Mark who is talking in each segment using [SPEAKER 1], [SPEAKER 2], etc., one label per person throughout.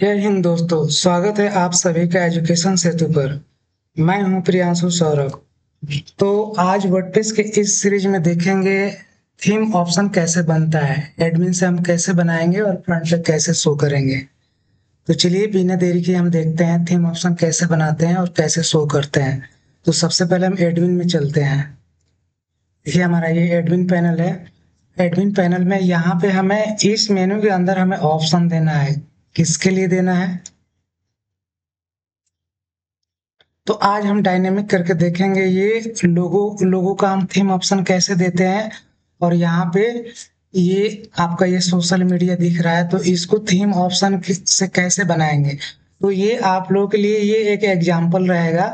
[SPEAKER 1] जय हिंद दोस्तों, स्वागत है आप सभी का एजुकेशन सेतु पर। मैं हूं प्रियांशु सौरभ। तो आज वर्डप्रेस के इस सीरीज में देखेंगे थीम ऑप्शन कैसे बनता है, एडमिन से हम कैसे बनाएंगे और फ्रंट पे कैसे शो करेंगे। तो चलिए बिना देरी के हम देखते हैं थीम ऑप्शन कैसे बनाते हैं और कैसे शो करते हैं। तो सबसे पहले हम एडमिन में चलते हैं। देखिए हमारा ये एडमिन पैनल है। एडमिन पैनल में यहाँ पे हमें इस मेनू के अंदर हमें ऑप्शन देना है। किसके लिए देना है? तो आज हम डायनेमिक करके देखेंगे ये लोगो लोगो का हम थीम ऑप्शन कैसे देते हैं। और यहाँ पे ये आपका ये सोशल मीडिया दिख रहा है, तो इसको थीम ऑप्शन से कैसे बनाएंगे। तो ये आप लोगों के लिए ये एक एग्जाम्पल रहेगा।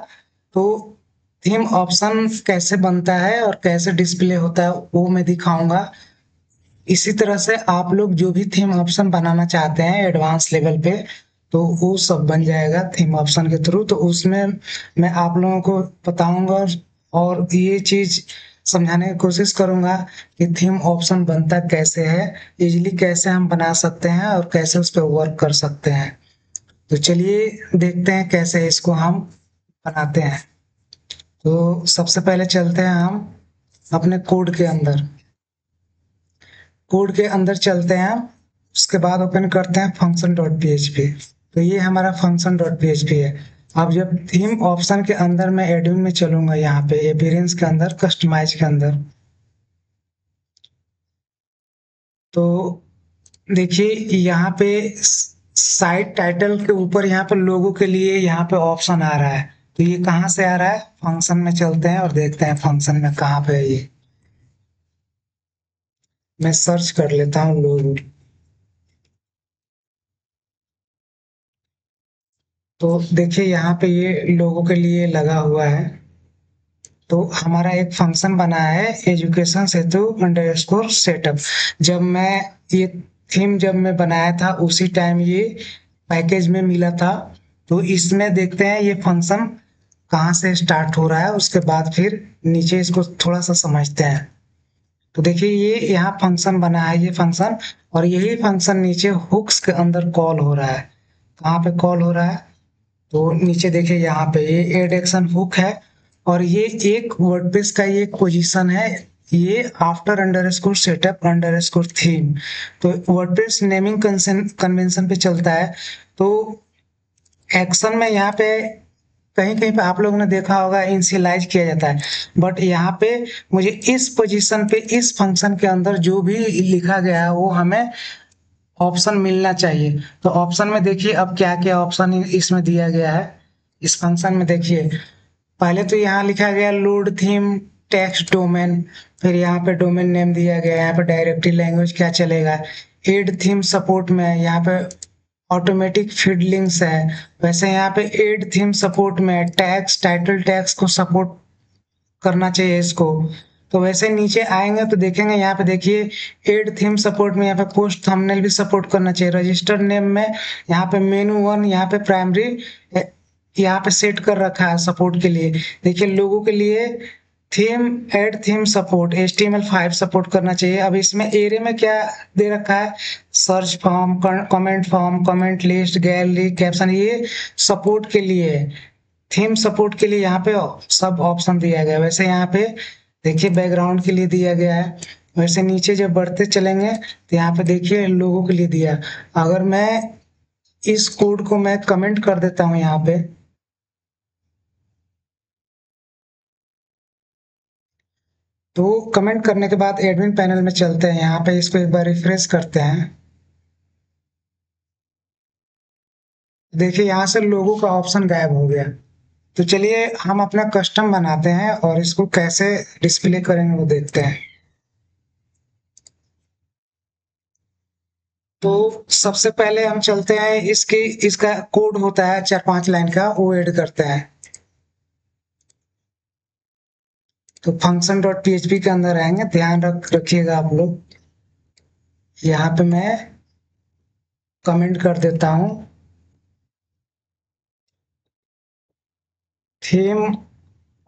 [SPEAKER 1] तो थीम ऑप्शन कैसे बनता है और कैसे डिस्प्ले होता है वो मैं दिखाऊंगा। इसी तरह से आप लोग जो भी थीम ऑप्शन बनाना चाहते हैं एडवांस लेवल पे, तो वो सब बन जाएगा थीम ऑप्शन के थ्रू। तो उसमें मैं आप लोगों को बताऊंगा और ये चीज समझाने की कोशिश करूंगा कि थीम ऑप्शन बनता कैसे है, इजीली कैसे हम बना सकते हैं और कैसे उस पर वर्क कर सकते हैं। तो चलिए देखते हैं कैसे इसको हम बनाते हैं। तो सबसे पहले चलते हैं हम अपने कोड के अंदर। कोड के अंदर चलते हैं, उसके बाद ओपन करते हैं फंक्शन डॉट पी। तो ये हमारा फंक्शन डॉट पी है। अब जब थीम ऑप्शन के अंदर मैं एडमिन में चलूंगा, यहाँ पे अपीयरेंस के अंदर, कस्टमाइज के अंदर, तो देखिए यहाँ पे साइट टाइटल के ऊपर यहाँ पे लोगों के लिए यहाँ पे ऑप्शन आ रहा है। तो ये कहाँ से आ रहा है? फंक्शन में चलते हैं और देखते हैं फंक्शन में कहाँ पे है ये। मैं सर्च कर लेता हूँ लोगो। तो देखिए यहाँ पे ये लोगों के लिए लगा हुआ है। तो हमारा एक फंक्शन बना है एजुकेशन सेतु अंडरस्कोर सेटअप। जब मैं ये थीम जब मैं बनाया था उसी टाइम ये पैकेज में मिला था। तो इसमें देखते हैं ये फंक्शन कहाँ से स्टार्ट हो रहा है, उसके बाद फिर नीचे इसको थोड़ा सा समझते हैं। तो देखिए ये यहाँ फंक्शन बना है, ये फंक्शन, और यही फंक्शन नीचे हुक्स के अंदर कॉल हो रहा है। कहाँ पे कॉल हो रहा है? तो नीचे देखिए यहाँ पे ये एड एक्शन हुक है। और ये एक वर्डप्रेस का ये एक पोजीशन है, ये after underscore setup underscore theme. तो वर्डप्रेस नेमिंग कन्वेंशन पे चलता है। तो एक्शन में यहाँ पे कहीं कहीं पे आप लोगों ने देखा होगा इनिशियलाइज किया जाता है, बट यहाँ पे मुझे इस पोजीशन पे इस फंक्शन के अंदर जो भी लिखा गया है वो हमें ऑप्शन मिलना चाहिए। तो ऑप्शन में देखिए अब क्या क्या ऑप्शन इसमें दिया गया है। इस फंक्शन में देखिए पहले तो यहाँ लिखा गया लोड थीम टेक्स्ट डोमेन। फिर यहाँ पे डोमेन नेम दिया गया है, यहाँ पे डायरेक्टरी लैंग्वेज क्या चलेगा। एड थीम सपोर्ट में यहाँ पे ऑटोमेटिक फीड लिंक्स है। वैसे यहाँ पे एड थीम सपोर्ट में टैग्स टाइटल टैग्स को सपोर्ट करना चाहिए इसको। तो वैसे नीचे आएंगे तो देखेंगे यहाँ पे देखिए एड थीम सपोर्ट में यहाँ पे पोस्ट थंबनेल भी सपोर्ट करना चाहिए। रजिस्टर नेम में यहाँ पे मेनू वन, यहाँ पे प्राइमरी, यहाँ पे सेट कर रखा है सपोर्ट के लिए। देखिए लोगों के लिए theme add theme support HTML5 support करना चाहिए। अब इसमें एरे में क्या दे रखा है? Search form, comment form, comment list, gallery, caption, ये सपोर्ट के लिए है। थीम सपोर्ट के लिए यहाँ पे सब ऑप्शन दिया गया है। वैसे यहाँ पे देखिए बैकग्राउंड के लिए दिया गया है। वैसे नीचे जब बढ़ते चलेंगे तो यहाँ पे देखिए लोगों के लिए दिया। अगर मैं इस कोड को मैं कमेंट कर देता हूँ यहाँ पे, तो कमेंट करने के बाद एडमिन पैनल में चलते हैं, यहाँ पे इसको एक बार रिफ्रेश करते हैं। देखिए यहाँ से लोगों का ऑप्शन गायब हो गया। तो चलिए हम अपना कस्टम बनाते हैं और इसको कैसे डिस्प्ले करेंगे वो देखते हैं। तो सबसे पहले हम चलते हैं इसकी इसका कोड होता है 4-5 लाइन का, वो ऐड करते हैं। तो फंक्शन डॉट पीएचपी के अंदर आएंगे, ध्यान रखिएगा आप लोग। यहाँ पे मैं कमेंट कर देता हूँ थीम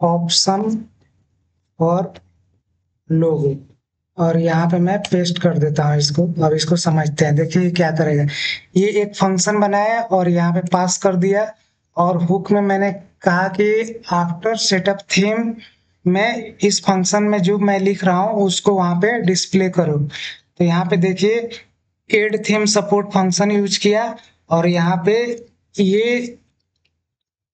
[SPEAKER 1] ऑप्शन और लोगो। और यहाँ पे मैं पेस्ट कर देता हूँ इसको। अब इसको समझते हैं, देखिए ये क्या करेगा। ये एक फंक्शन बनाया और यहाँ पे पास कर दिया, और हुक में मैंने कहा कि आफ्टर सेटअप थीम में इस फंक्शन में जो मैं लिख रहा हूँ उसको वहां पे डिस्प्ले करो। तो यहाँ पे देखिए add theme support function use किया, और यहाँ पे ये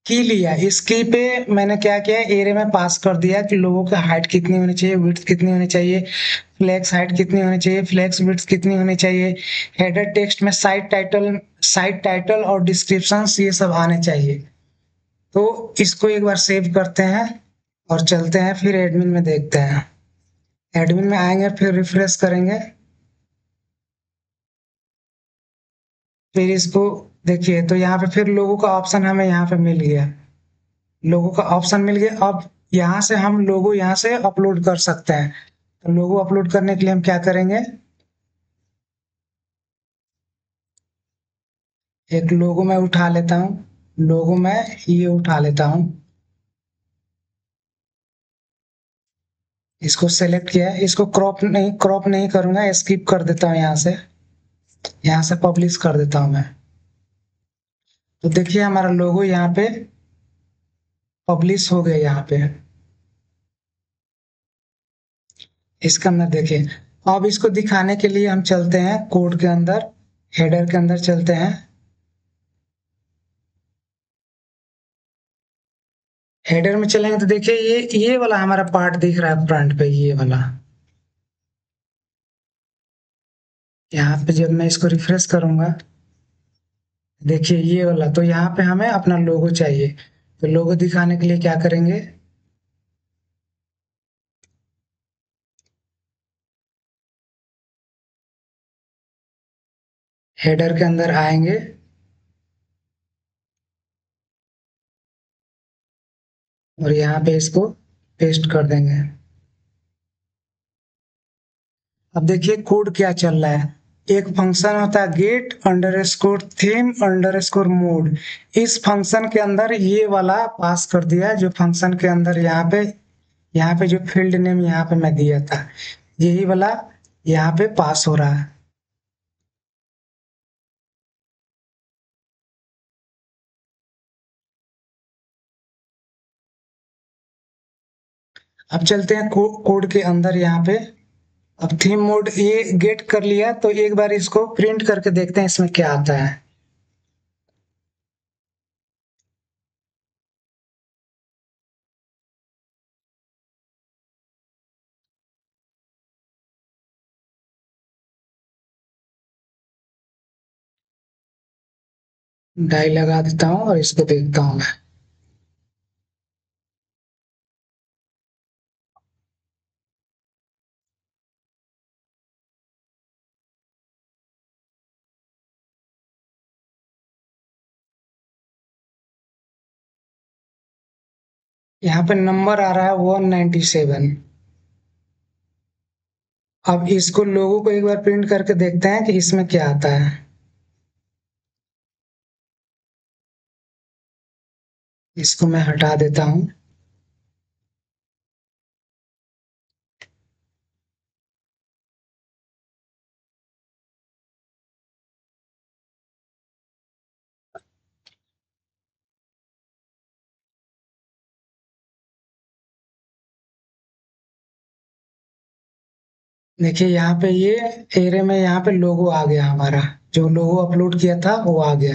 [SPEAKER 1] की लिया। इस की पे मैंने क्या किया, एरे में पास कर दिया कि लोगों की हाइट कितनी होनी चाहिए, विड्थ कितनी होनी चाहिए, फ्लेक्स हाइट कितनी होनी चाहिए, फ्लेक्स विड्थ कितनी होनी चाहिए, हेडर टेक्स्ट में साइट टाइटल और डिस्क्रिप्शन ये सब आने चाहिए। तो इसको एक बार सेव करते हैं और चलते हैं, फिर एडमिन में देखते हैं। एडमिन में आएंगे, फिर रिफ्रेश करेंगे, फिर इसको देखिए तो यहाँ पे फिर लोगों का ऑप्शन हमें यहाँ पे मिल गया। लोगों का ऑप्शन मिल गया। अब यहाँ से हम लोगो यहाँ से अपलोड कर सकते हैं। तो लोगो अपलोड करने के लिए हम क्या करेंगे, एक लोगो मैं उठा लेता हूँ। लोगो मैं ये उठा लेता हूँ, इसको सेलेक्ट किया है, इसको क्रॉप नहीं करूंगा, स्किप कर देता हूँ यहाँ से पब्लिश कर देता हूँ मैं। तो देखिए हमारा लोगो यहाँ पे पब्लिश हो गया यहाँ पे। इसके अंदर देखिए, अब इसको दिखाने के लिए हम चलते हैं कोड के अंदर, हेडर के अंदर चलते हैं। हेडर में चलेंगे तो देखिए ये वाला हमारा पार्ट दिख रहा है फ्रंट पे, ये वाला। यहाँ पे जब मैं इसको रिफ्रेश करूंगा, देखिए ये वाला, तो यहाँ पे हमें अपना लोगो चाहिए। तो लोगो दिखाने के लिए क्या करेंगे, हेडर के अंदर आएंगे और यहाँ पे इसको पेस्ट कर देंगे। अब देखिए कोड क्या चल रहा है। एक फंक्शन होता है get under score theme under score mode. इस फंक्शन के अंदर ये वाला पास कर दिया, जो फंक्शन के अंदर यहाँ पे जो फील्ड नेम यहाँ पे मैं दिया था, यही वाला यहाँ पे पास हो रहा है। अब चलते हैं कोड के अंदर यहाँ पे। अब थीम मोड ये गेट कर लिया, तो एक बार इसको प्रिंट करके देखते हैं इसमें क्या आता है। डाई लगा देता हूँ और इसको देखता हूँ मैं। यहाँ पे नंबर आ रहा है 197। अब इसको लोगों को एक बार प्रिंट करके देखते हैं कि इसमें क्या आता है। इसको मैं हटा देता हूँ। देखिए यहाँ पे ये एरे में यहाँ पे लोगो आ गया हमारा, जो लोगो अपलोड किया था वो आ गया।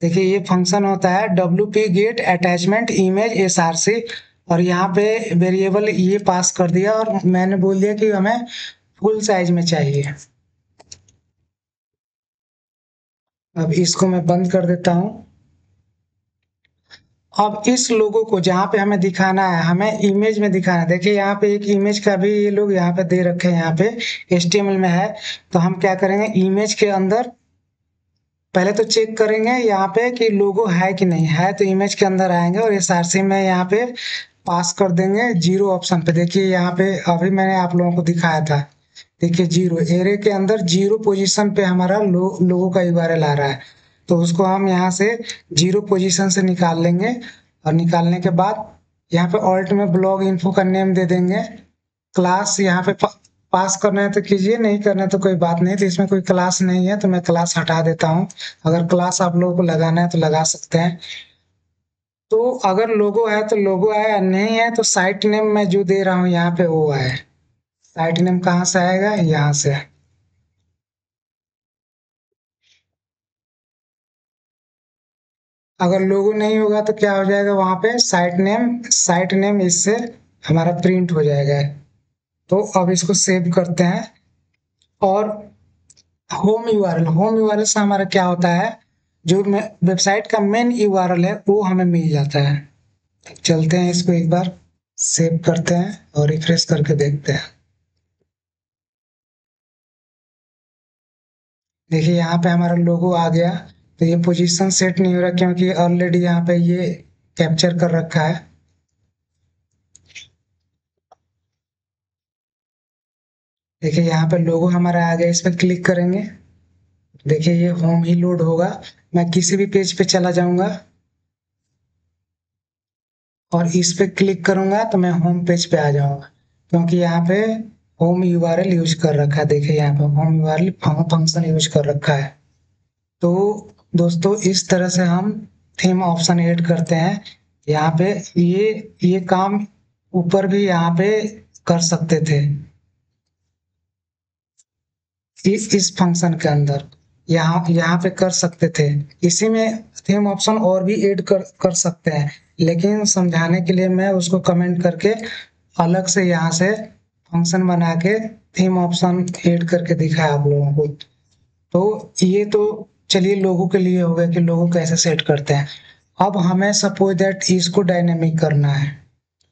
[SPEAKER 1] देखिए ये फंक्शन होता है WP get attachment image SRC, और यहाँ पे वेरिएबल ये पास कर दिया और मैंने बोल दिया कि हमें फुल साइज में चाहिए। अब इसको मैं बंद कर देता हूँ। अब इस लोगो को जहाँ पे हमें दिखाना है, हमें इमेज में दिखाना है। देखिए यहाँ पे एक इमेज का भी ये लोग यहाँ पे दे रखे हैं, यहाँ पे HTML में है। तो हम क्या करेंगे, इमेज के अंदर पहले तो चेक करेंगे यहाँ पे कि लोगो है कि नहीं है। तो इमेज के अंदर आएंगे और SRC में यहाँ पे पास कर देंगे जीरो ऑप्शन पे। देखिए यहाँ पे अभी मैंने आप लोगों को दिखाया था, देखिए जीरो, एरे के अंदर जीरो पोजीशन पे हमारा लोगों का URL आ रहा है। तो उसको हम यहाँ से जीरो पोजीशन से निकाल लेंगे, और निकालने के बाद यहाँ पे ऑल्ट में ब्लॉग इन्फो का नेम दे देंगे। क्लास यहाँ पे पास करना है तो कीजिए, नहीं करना है तो कोई बात नहीं। तो इसमें कोई क्लास नहीं है तो मैं क्लास हटा देता हूँ। अगर क्लास आप लोगों को लगाना है तो लगा सकते हैं। तो अगर लोगो है तो लोगो आया, नहीं है तो साइट नेम मैं जो दे रहा हूँ यहाँ पे वो है। साइट नेम कहाँ से आएगा, यहाँ से। अगर लोगो नहीं होगा तो क्या हो जाएगा, वहां पे साइट नेम इससे हमारा प्रिंट हो जाएगा। तो अब इसको सेव करते हैं। और होम यूआरएल से हमारा क्या होता है, जो वेबसाइट का मेन यूआरएल है वो हमें मिल जाता है। चलते हैं इसको एक बार सेव करते हैं और रिफ्रेश करके देखते हैं। देखिए यहाँ पे हमारा लोगो आ गया। तो ये पोजीशन सेट नहीं हो रहा क्योंकि ऑलरेडी यहाँ पे ये कैप्चर कर रखा है। देखिए यहाँ पे लोगो हमारा आ गया, इस पर क्लिक करेंगे। देखिए ये होम ही लोड होगा। मैं किसी भी पेज पे चला जाऊंगा और इस पे क्लिक करूंगा तो मैं होम पेज पे आ जाऊंगा, क्योंकि यहाँ पे होम यूआरएल यूज कर रखा है। देखिए यहाँ पे होम यूआरएल फंक्शन यूज कर रखा है। तो दोस्तों इस तरह से हम थीम ऑप्शन ऐड करते हैं। यहाँ पे ये काम ऊपर भी यहाँ पे कर सकते थे, इस फंक्शन के अंदर यहाँ यहाँ पे कर सकते थे। इसी में थीम ऑप्शन और भी ऐड कर सकते हैं, लेकिन समझाने के लिए मैं उसको कमेंट करके अलग से यहाँ से फंक्शन बना के थीम ऑप्शन ऐड करके दिखाया आप लोगों को। तो ये तो चलिए लोगों के लिए हो गया कि लोगों कैसे सेट करते हैं। अब हमें सपोज दैट इसको डायनेमिक करना है।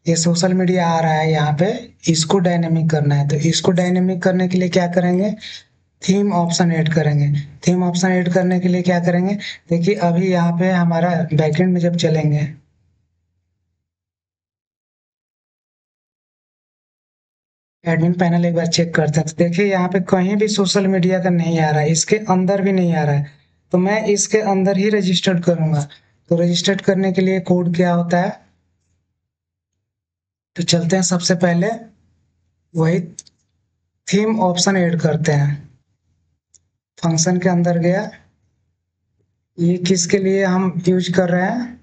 [SPEAKER 1] ये सोशल मीडिया आ रहा है यहाँ पे, इसको डायनेमिक करना है। तो इसको डायनेमिक करने के लिए क्या करेंगे, थीम ऑप्शन ऐड करेंगे। थीम ऑप्शन ऐड करने के लिए क्या करेंगे, देखिए अभी यहाँ पे हमारा बैकएंड में जब चलेंगे, एडमिन पैनल एक बार चेक करते हैं। तो देखिए यहाँ पे कहीं भी सोशल मीडिया का नहीं आ रहा है, इसके अंदर भी नहीं आ रहा है। तो मैं इसके अंदर ही रजिस्टर्ड करूंगा। तो रजिस्टर्ड करने के लिए कोड क्या होता है, तो चलते हैं सबसे पहले वही थीम ऑप्शन ऐड करते हैं। फंक्शन के अंदर गया, ये किसके लिए हम यूज कर रहे हैं,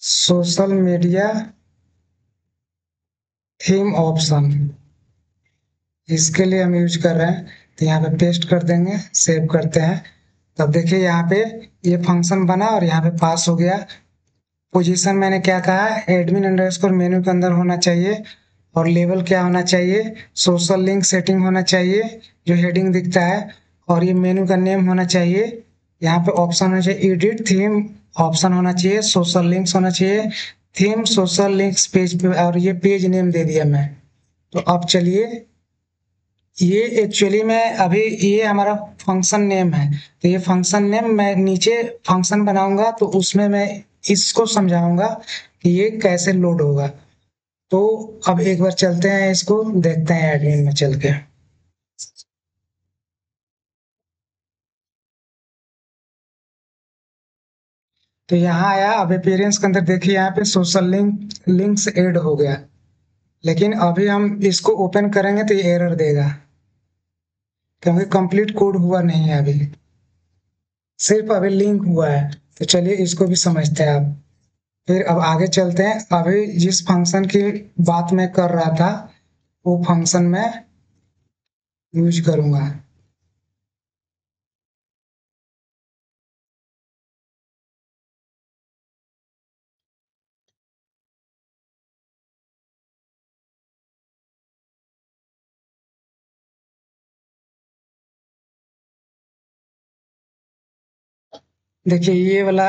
[SPEAKER 1] सोशल मीडिया थीम ऑप्शन, इसके लिए हम यूज कर रहे हैं। तो यहाँ पे पेस्ट कर देंगे, सेव करते हैं। तब देखिए यहाँ पे ये फंक्शन बना और यहाँ पे पास हो गया। पोजीशन मैंने क्या कहा, एडमिन अंडरस्कोर मेनू के अंदर होना चाहिए। और लेवल क्या होना चाहिए, सोशल लिंक सेटिंग होना चाहिए, जो हेडिंग दिखता है। और ये मेनू का नेम होना चाहिए। यहाँ पे ऑप्शन होना चाहिए एडिट थीम, ऑप्शन होना चाहिए सोशल लिंक्स होना चाहिए, थीम सोशल लिंक्स पेज पे, और ये पेज नेम दे दिया मैं। तो अब चलिए, ये एक्चुअली में अभी ये हमारा फंक्शन नेम है। तो ये फंक्शन नेम मैं नीचे फंक्शन बनाऊंगा तो उसमें मैं इसको समझाऊंगा कि ये कैसे लोड होगा। तो अब एक बार चलते हैं, इसको देखते हैं एडमिन में चल के। तो यहाँ आया, अब अपीयरेंस के अंदर देखिए यहाँ पे सोशल लिंक्स ऐड हो गया। लेकिन अभी हम इसको ओपन करेंगे तो ये एरर देगा, क्योंकि कंप्लीट कोड हुआ नहीं है अभी, सिर्फ अभी लिंक हुआ है। तो चलिए इसको भी समझते हैं अब। फिर अब आगे चलते हैं। अभी जिस फंक्शन की बात मैं कर रहा था वो फंक्शन मैं यूज करूंगा। देखिए ये वाला,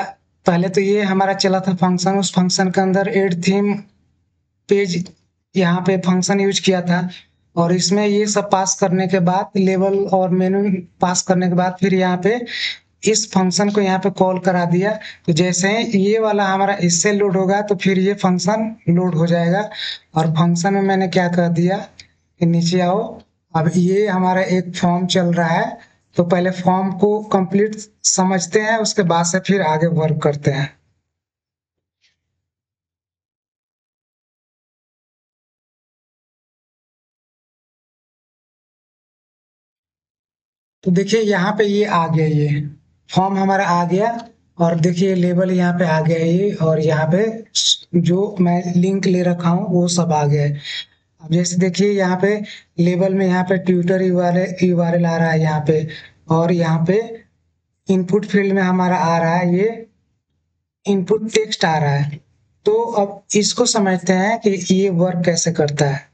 [SPEAKER 1] पहले तो ये हमारा चला था फंक्शन, उस फंक्शन के अंदर एड थीम पेज यहाँ पे फंक्शन यूज किया था। और इसमें ये सब पास करने के बाद, लेवल और मेनू पास करने के बाद, फिर यहाँ पे इस फंक्शन को यहाँ पे कॉल करा दिया। तो जैसे ही ये वाला हमारा इससे लोड होगा तो फिर ये फंक्शन लोड हो जाएगा। और फंक्शन में मैंने क्या कर दिया कि नीचे आओ। अब ये हमारा एक फॉर्म चल रहा है, तो पहले फॉर्म को कंप्लीट समझते हैं, उसके बाद से फिर आगे वर्क करते हैं। तो देखिए यहाँ पे ये आ गया, ये फॉर्म हमारा आ गया। और देखिए लेबल यहाँ पे आ गया ये, और यहाँ पे जो मैं लिंक ले रखा हूँ वो सब आ गया है। अब जैसे देखिए यहाँ पे लेबल में यहाँ पे ट्विटर यूआरएल आ रहा है यहाँ पे, और यहाँ पे इनपुट फील्ड में हमारा आ रहा है ये इनपुट टेक्स्ट आ रहा है। तो अब इसको समझते हैं कि ये वर्क कैसे करता है।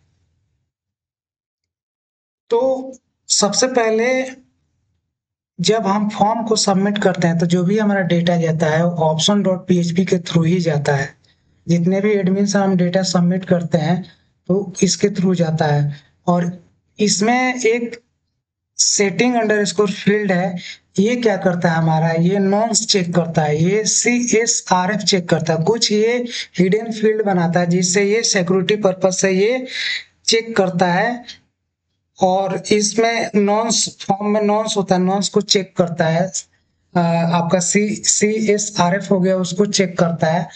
[SPEAKER 1] तो सबसे पहले जब हम फॉर्म को सबमिट करते हैं तो जो भी हमारा डेटा जाता है वो ऑप्शन डॉट पीएचपी के थ्रू ही जाता है। जितने भी एडमिन से हम डेटा सबमिट करते हैं तो इसके थ्रू जाता है। और इसमें एक सेटिंग अंडर स्कोर फील्ड है। ये क्या करता है, हमारा ये नॉन्स चेक करता है, ये CSRF चेक करता है। कुछ ये हिडन फील्ड बनाता है जिससे ये सिक्योरिटी पर्पज से ये चेक करता है। और इसमें नॉन्स फॉर्म में नॉन्स होता है, नॉन्स को चेक करता है। आपका CSRF हो गया, उसको चेक करता है।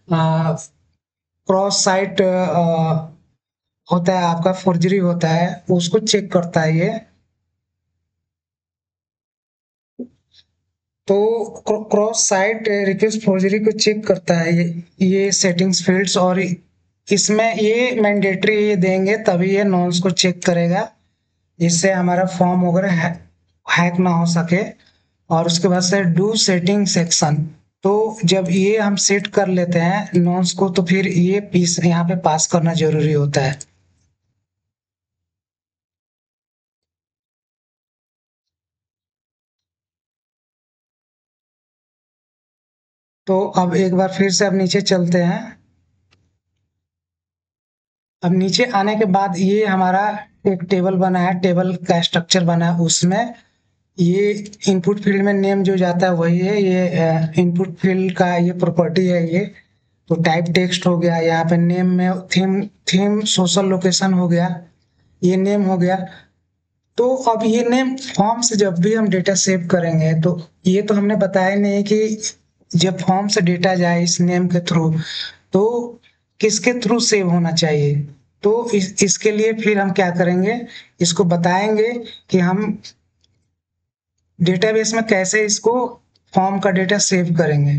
[SPEAKER 1] क्रॉस साइट होता है आपका, फोर्जरी होता है, उसको चेक करता है ये। तो क्रॉस साइट रिक्वेस्ट फोर्जरी को चेक करता है ये सेटिंग्स फील्ड्स। और इसमें ये मैंडेटरी ये देंगे तभी ये नॉन्स को चेक करेगा, जिससे हमारा फॉर्म वगैरह हैक ना हो सके। और उसके बाद से डू सेटिंग सेक्शन। तो जब ये हम सेट कर लेते हैं नॉन्स को तो फिर ये पीस यहाँ पे पास करना जरूरी होता है। तो अब एक बार फिर से अब नीचे चलते हैं। अब नीचे आने के बाद ये हमारा एक टेबल बना है, टेबल का स्ट्रक्चर बना है। उसमें ये इनपुट फील्ड में नेम जो जाता है वही है, ये इनपुट फील्ड का ये प्रॉपर्टी है ये। तो टाइप टेक्स्ट हो गया, यहाँ पे नेम में थीम थीम सोशल लोकेशन हो गया, ये नेम हो गया। तो अब ये नेम फॉर्म से जब भी हम डेटा सेव करेंगे तो ये तो हमने बताया नहीं कि जब फॉर्म से डेटा जाए इस नेम के थ्रू तो किसके थ्रू सेव होना चाहिए। तो इसके लिए फिर हम क्या करेंगे, इसको बताएंगे कि हम डेटाबेस में कैसे इसको फॉर्म का डेटा सेव करेंगे।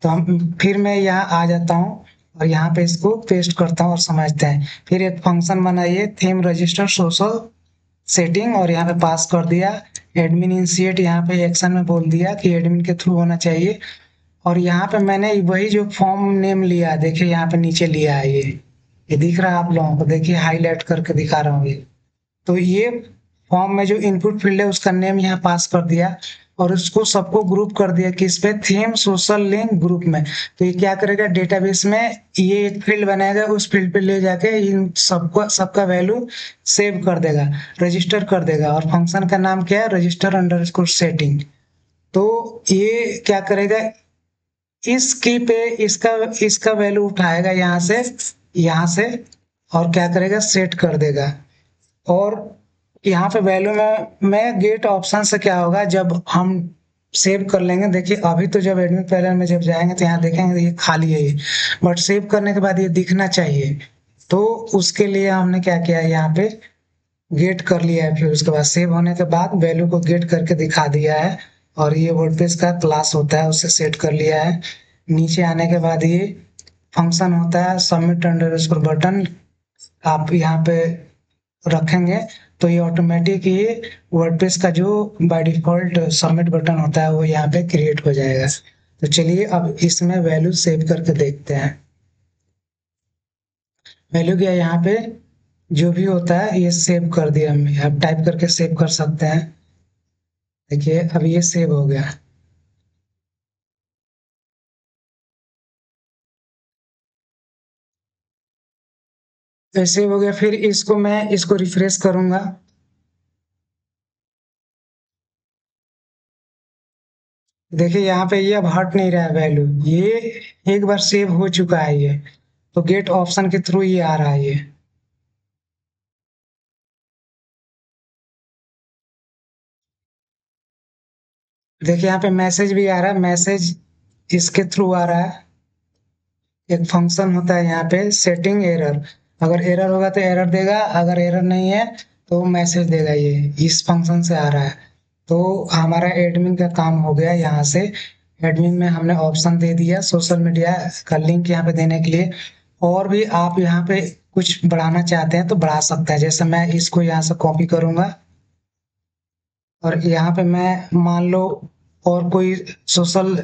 [SPEAKER 1] तो हम फिर मैं यहाँ आ जाता हूँ और यहाँ पे इसको पेस्ट करता हूँ और समझते हैं। फिर एक फंक्शन बनाइए थीम रजिस्टर सोशल सेटिंग, और यहाँ पे पास कर दिया एडमिन इनिशिएट, यहाँ पे एक्शन में बोल दिया कि एडमिन के थ्रू होना चाहिए। और यहाँ पे मैंने वही जो फॉर्म नेम लिया है, देखिए यहाँ पे नीचे लिया है ये दिख रहा है आप लोगों को, देखिए हाईलाइट करके दिखा रहा हूँ ये। तो ये फॉर्म में जो इनपुट फील्ड है उसका नेम यहाँ पास कर दिया और उसको सबको ग्रुप कर दिया किस पे, थीम सोशल लिंक ग्रुप में। तो ये क्या करेगा, डेटाबेस में ये एक फील्ड बनाएगा, उस फील्ड पे ले जाके इन सबको सबका वैल्यू सेव कर देगा, रजिस्टर कर देगा। और फंक्शन का नाम क्या है, रजिस्टर अंडरस्कोर सेटिंग। तो ये क्या करेगा, इस की पे इसका इसका वैल्यू उठाएगा यहाँ से और क्या करेगा, सेट कर देगा। और यहाँ पे वैल्यू में गेट ऑप्शन से क्या होगा, जब हम सेव कर लेंगे, देखिए अभी तो जब एडमिन पैनल में जब जाएंगे तो यहाँ देखेंगे ये खाली है ये, बट सेव करने के बाद ये दिखना चाहिए। तो उसके लिए हमने क्या किया है, यहाँ पे गेट कर लिया है, फिर उसके बाद सेव होने के बाद वैल्यू को गेट करके दिखा दिया है। और ये वर्डप्रेस का क्लास होता है उसे सेट कर लिया है। नीचे आने के बाद ये फंक्शन होता है सबमिट अंडरस्कोर बटन, आप यहाँ पे रखेंगे तो ये ऑटोमेटिक ये वर्डप्रेस का जो बाय डिफॉल्ट सबमिट बटन होता है वो यहाँ पे क्रिएट हो जाएगा। तो चलिए अब इसमें वैल्यू सेव करके देखते हैं। वैल्यू क्या, यहाँ पे जो भी होता है ये सेव कर दिया हमने, अब टाइप करके सेव कर सकते हैं। देखिए अब ये सेव हो गया। तो सेव हो गया, फिर इसको मैं इसको रिफ्रेश करूंगा। देखिए यहाँ पे ये अब हट नहीं रहा है वैल्यू, ये एक बार सेव हो चुका है ये। तो गेट ऑप्शन के थ्रू ये आ रहा है ये। देखिए यहाँ पे मैसेज भी आ रहा है, मैसेज इसके थ्रू आ रहा है। एक फंक्शन होता है यहाँ पे सेटिंग एरर, अगर एरर होगा तो एरर देगा, अगर एरर नहीं है तो मैसेज देगा, ये इस फंक्शन से आ रहा है। तो हमारा एडमिन का काम हो गया यहाँ से। एडमिन में हमने ऑप्शन दे दिया सोशल मीडिया का लिंक यहाँ पे देने के लिए। और भी आप यहाँ पे कुछ बढ़ाना चाहते हैं तो बढ़ा सकते हैं, जैसे मैं इसको यहाँ से कॉपी करूंगा और यहाँ पे मैं मान लो और कोई सोशल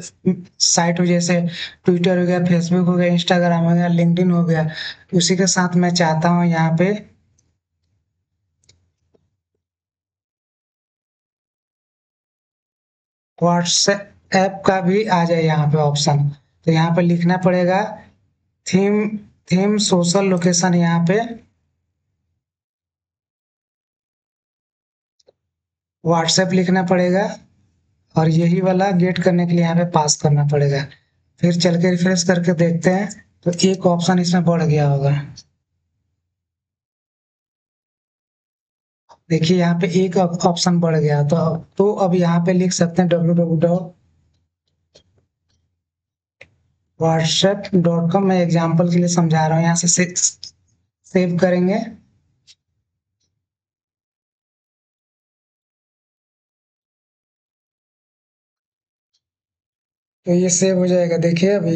[SPEAKER 1] साइट हो, जैसे ट्विटर हो गया, फेसबुक हो गया, इंस्टाग्राम हो गया, लिंक्डइन हो गया, उसी के साथ मैं चाहता हूँ यहाँ पे व्हाट्सएप का भी आ जाए यहाँ पे ऑप्शन। तो यहाँ पे लिखना पड़ेगा थीम, थीम सोशल लोकेशन, यहाँ पे व्हाट्सएप लिखना पड़ेगा और यही वाला गेट करने के लिए यहाँ पे पास करना पड़ेगा। फिर चल के रिफ्रेश करके देखते हैं तो एक ऑप्शन इसमें बढ़ गया होगा। देखिए यहाँ पे एक ऑप्शन बढ़ गया, तो अब यहाँ पे लिख सकते हैं www.whatsapp.com। मैं एग्जांपल के लिए समझा रहा हूँ, यहाँ से सेव करेंगे। तो ये सेव हो जाएगा, देखिए अभी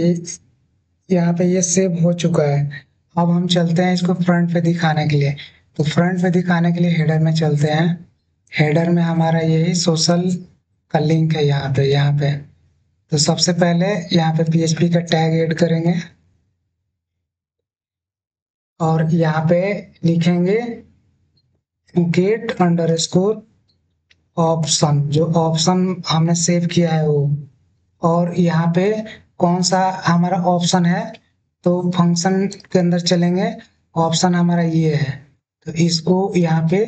[SPEAKER 1] यहाँ पे ये सेव हो चुका है। अब हम चलते हैं इसको फ्रंट पे दिखाने के लिए। तो फ्रंट पे दिखाने के लिए हेडर में चलते हैं। हेडर में हमारा यही सोशल का लिंक है यहाँ पे। तो सबसे पहले यहाँ पे पीएचपी का टैग ऐड करेंगे और यहाँ पे लिखेंगे गेट अंडरस्कोर ऑप्शन, जो ऑप्शन हमने सेव किया है वो। और यहाँ पे कौन सा हमारा ऑप्शन है, तो फंक्शन के अंदर चलेंगे, ऑप्शन हमारा ये है। तो इसको यहाँ पे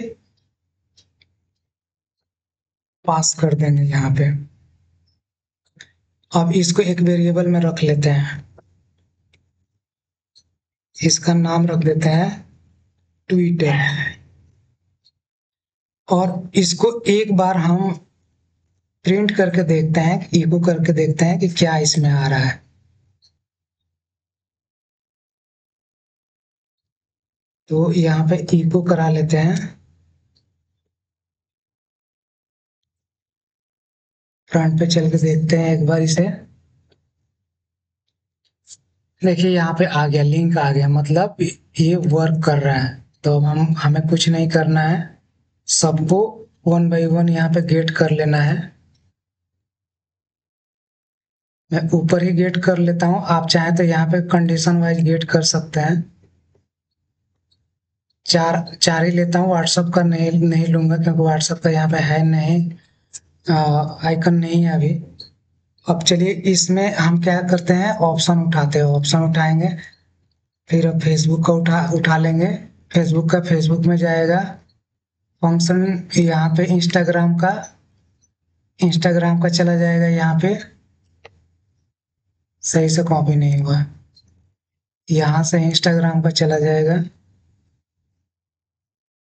[SPEAKER 1] पास कर देंगे यहाँ पे। अब इसको एक वेरिएबल में रख लेते हैं, इसका नाम रख देते हैं ट्विटर। और इसको एक बार हम प्रिंट करके देखते हैं, इको करके देखते हैं कि क्या इसमें आ रहा है। तो यहाँ पे इको करा लेते हैं, फ्रंट पे चल के देखते हैं एक बार इसे। देखिए यहाँ पे आ गया, लिंक आ गया, मतलब ये वर्क कर रहा है। तो अब हम हमें कुछ नहीं करना है, सबको वन बाई वन यहाँ पे गेट कर लेना है। मैं ऊपर ही गेट कर लेता हूँ, आप चाहें तो यहाँ पे कंडीशन वाइज गेट कर सकते हैं। चार चार ही लेता हूँ, व्हाट्सअप का नहीं नहीं लूंगा क्योंकि व्हाट्सअप का यहाँ पे है नहीं, आइकन नहीं है अभी। अब चलिए इसमें हम क्या करते हैं, ऑप्शन उठाते हैं, ऑप्शन उठाएंगे। फिर अब फेसबुक का उठा लेंगे। फेसबुक का फेसबुक में जाएगा, फंक्शन यहाँ पे इंस्टाग्राम का चला जाएगा यहाँ पे। सही से कॉपी नहीं हुआ, यहाँ से इंस्टाग्राम का चला जाएगा।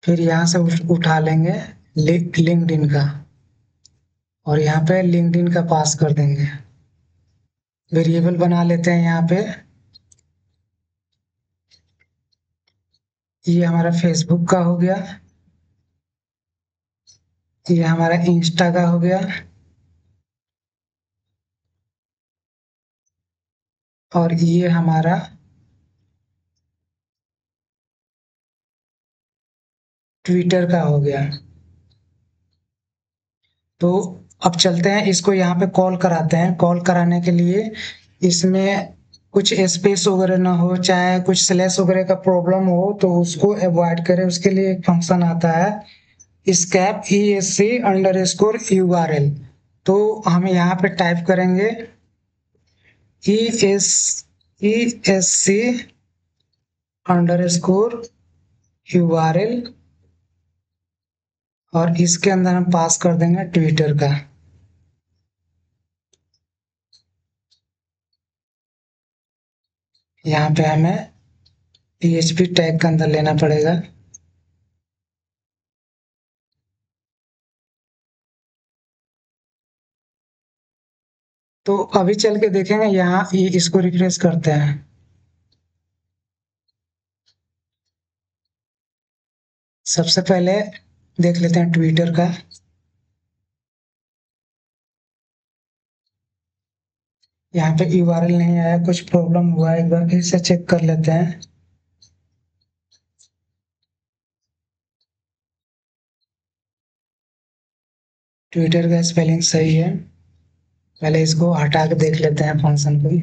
[SPEAKER 1] फिर यहाँ से उठा लेंगे लिंक्डइन का, और यहाँ पे लिंक्डइन का पास कर देंगे। वेरिएबल बना लेते हैं यहाँ पे, ये हमारा फेसबुक का हो गया, ये हमारा इंस्टा का हो गया, और ये हमारा ट्विटर का हो गया। तो अब चलते हैं इसको यहाँ पे कॉल कराते हैं। कॉल कराने के लिए इसमें कुछ स्पेस वगैरह ना हो, चाहे कुछ स्लैश वगैरह का प्रॉब्लम हो तो उसको अवॉइड करें। उसके लिए एक फंक्शन आता है स्कैप ESC_URL। तो हम यहाँ पे टाइप करेंगे ESC_URL, और इसके अंदर हम पास कर देंगे ट्विटर का। यहाँ पे हमें PHP टैग के अंदर लेना पड़ेगा। तो अभी चल के देखेंगे यहाँ, ये इसको रिफ्रेश करते हैं। सबसे पहले देख लेते हैं ट्विटर का। यहाँ पे यूआरएल नहीं आया, कुछ प्रॉब्लम हुआ है, एक बार फिर से चेक कर लेते हैं। ट्विटर का स्पेलिंग सही है, पहले इसको हटा के देख लेते हैं फंक्शन को।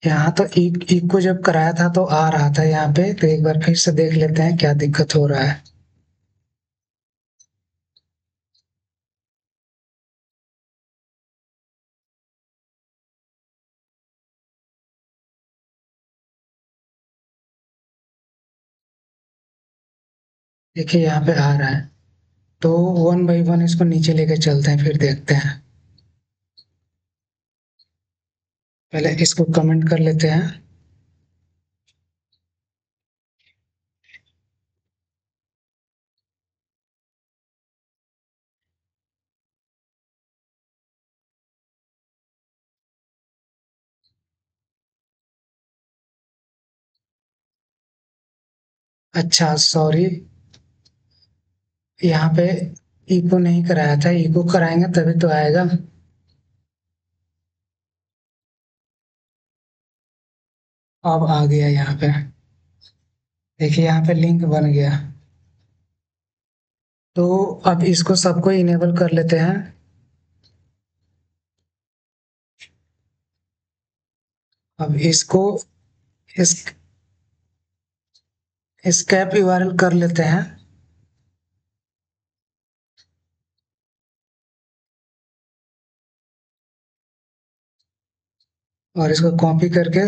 [SPEAKER 1] यहाँ तो इको जब कराया था तो आ रहा था यहाँ पे, तो एक बार फिर से देख लेते हैं क्या दिक्कत हो रहा है। देखिए यहाँ पे आ रहा है, तो वन बाई वन इसको नीचे लेके चलते हैं, फिर देखते हैं। पहले इसको कमेंट कर लेते हैं। अच्छा सॉरी, यहाँ पे इको नहीं कराया था, इको कराएंगे तभी तो आएगा। अब आ गया यहाँ पे, देखिए यहाँ पे लिंक बन गया। तो अब इसको सबको इनेबल कर लेते हैं। अब इसको इस स्कैप यूआरएल कर लेते हैं, और इसको कॉपी करके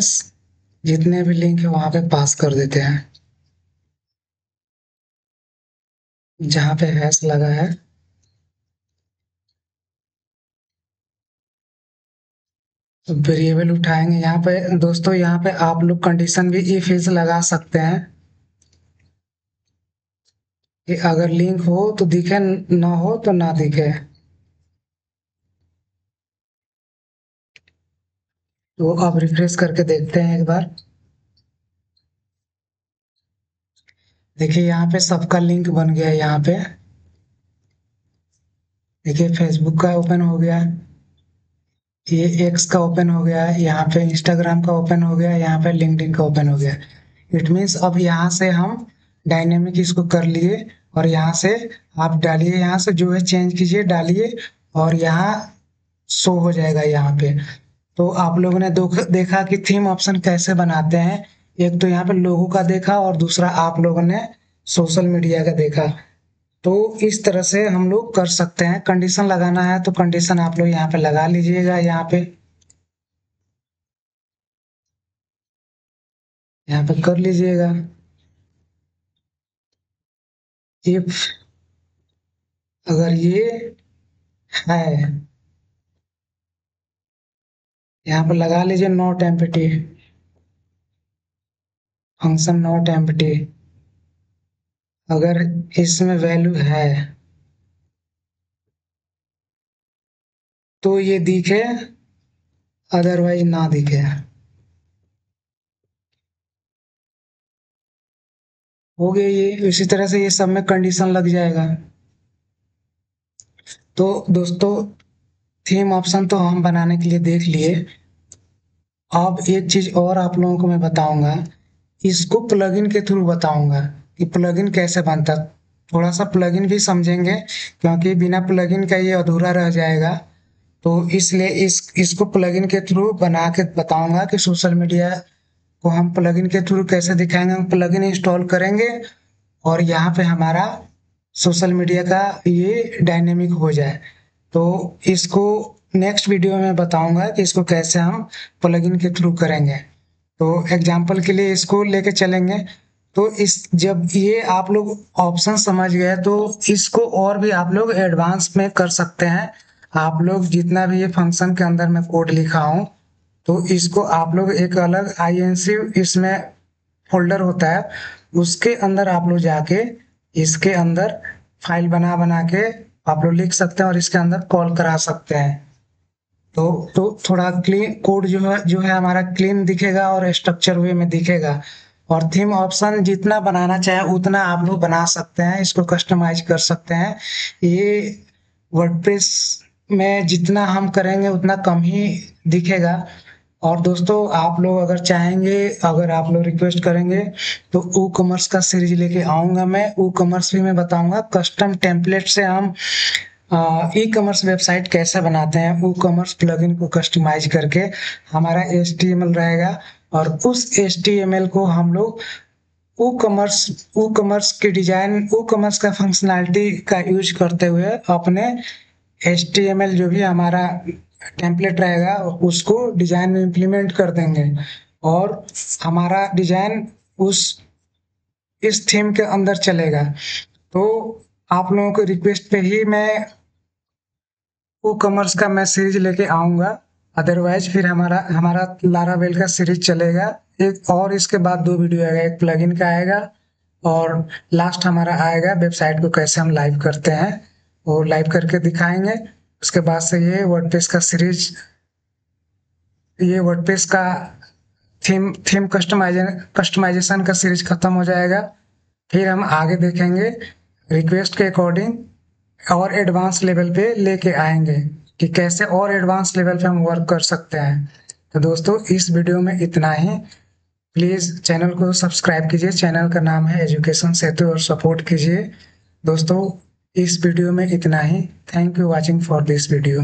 [SPEAKER 1] जितने भी लिंक है वहां पे पास कर देते हैं, जहां पे हैश लगा है। तो वेरिएबल उठाएंगे यहाँ पे दोस्तों, यहाँ पे आप लोग कंडीशन भी इफ इज लगा सकते हैं कि अगर लिंक हो तो दिखे, ना हो तो ना दिखे। तो अब रिफ्रेश करके देखते हैं एक बार। देखिए यहाँ पे सबका लिंक बन गया है यहाँ पे। देखिए फेसबुक का ओपन हो गया, ये एक्स का ओपन हो गया, यहाँ पे इंस्टाग्राम का ओपन हो गया, यहाँ पे लिंक्डइन का ओपन हो गया। इट मीन्स अब यहाँ से हम डायनेमिक इसको कर लिए, और यहाँ से आप डालिए, यहाँ से जो है चेंज कीजिए, डालिए, और यहाँ शो हो जाएगा यहाँ पे। तो आप लोगों ने देखा कि थीम ऑप्शन कैसे बनाते हैं। एक तो यहाँ पे लोगों का देखा, और दूसरा आप लोगों ने सोशल मीडिया का देखा। तो इस तरह से हम लोग कर सकते हैं। कंडीशन लगाना है तो कंडीशन आप लोग यहाँ पे लगा लीजिएगा, यहाँ पे कर लीजिएगा। इफ अगर ये है, यहाँ पे लगा लीजिए not empty, function not empty. अगर इसमें वैल्यू है तो ये दिखे, अदरवाइज ना दिखे। हो गया ये, इसी तरह से ये सब में कंडीशन लग जाएगा। तो दोस्तों, थीम ऑप्शन तो हम बनाने के लिए देख लिए। अब एक चीज और आप लोगों को मैं बताऊंगा, इसको प्लगइन के थ्रू बताऊंगा कि प्लगइन कैसे बनता। थोड़ा सा प्लगइन भी समझेंगे, क्योंकि बिना प्लगइन का ये अधूरा रह जाएगा। तो इसलिए इसको प्लगइन के थ्रू बना के बताऊंगा कि सोशल मीडिया को हम प्लगइन के थ्रू कैसे दिखाएंगे। हम प्लगइन इंस्टॉल करेंगे, और यहाँ पे हमारा सोशल मीडिया का ये डायनेमिक हो जाए। तो इसको नेक्स्ट वीडियो में बताऊंगा कि इसको कैसे हम प्लगइन के थ्रू करेंगे। तो एग्जाम्पल के लिए इसको लेके चलेंगे। तो इस जब ये आप लोग ऑप्शन समझ गए, तो इसको और भी आप लोग एडवांस में कर सकते हैं। आप लोग जितना भी ये फंक्शन के अंदर में कोड लिखा हूँ, तो इसको आप लोग एक अलग INC इसमें फोल्डर होता है, उसके अंदर आप लोग जाके इसके अंदर फाइल बना बना के आप लोग लिख सकते हैं और इसके अंदर कॉल करा सकते हैं। तो थोड़ा क्लीन कोड जो है हमारा क्लीन दिखेगा और स्ट्रक्चर वे में दिखेगा। और थीम ऑप्शन जितना बनाना चाहे उतना आप लोग बना सकते हैं, इसको कस्टमाइज कर सकते हैं। ये वर्डप्रेस में जितना हम करेंगे उतना कम ही दिखेगा। और दोस्तों आप लोग अगर चाहेंगे, अगर आप लोग रिक्वेस्ट करेंगे तो ई कॉमर्स का सीरीज लेके आऊँगा मैं। ई कॉमर्स भी मैं बताऊँगा कस्टम टेम्पलेट से हम ई कॉमर्स वेबसाइट कैसे बनाते हैं। ई कॉमर्स प्लगइन को कस्टमाइज करके हमारा HTML रहेगा और उस HTML को हम लोग ई कॉमर्स की डिजाइन, ई कॉमर्स का फंक्शनैलिटी का यूज करते हुए अपने HTML जो भी हमारा टेम्पलेट रहेगा उसको डिजाइन में इम्प्लीमेंट कर देंगे और हमारा डिजाइन इस थीम के अंदर चलेगा। तो आप लोगों को रिक्वेस्ट पे ही मैं ई कॉमर्स का मैं सीरीज लेके आऊँगा। अदरवाइज फिर हमारा लारावेल का सीरीज चलेगा एक, और इसके बाद 2 वीडियो आएगा, एक प्लगइन का आएगा और लास्ट हमारा आएगा वेबसाइट को कैसे हम लाइव करते हैं, वो लाइव करके दिखाएंगे। उसके बाद से ये वर्डप्रेस का थीम कस्टमाइजेशन का सीरीज खत्म हो जाएगा। फिर हम आगे देखेंगे रिक्वेस्ट के अकॉर्डिंग और एडवांस लेवल पे लेके आएंगे कि कैसे और एडवांस लेवल पे हम वर्क कर सकते हैं। तो दोस्तों इस वीडियो में इतना ही। प्लीज़ चैनल को सब्सक्राइब कीजिए, चैनल का नाम है एजुकेशन सेतु, और सपोर्ट कीजिए। दोस्तों इस वीडियो में इतना ही। Thank you watching for this video.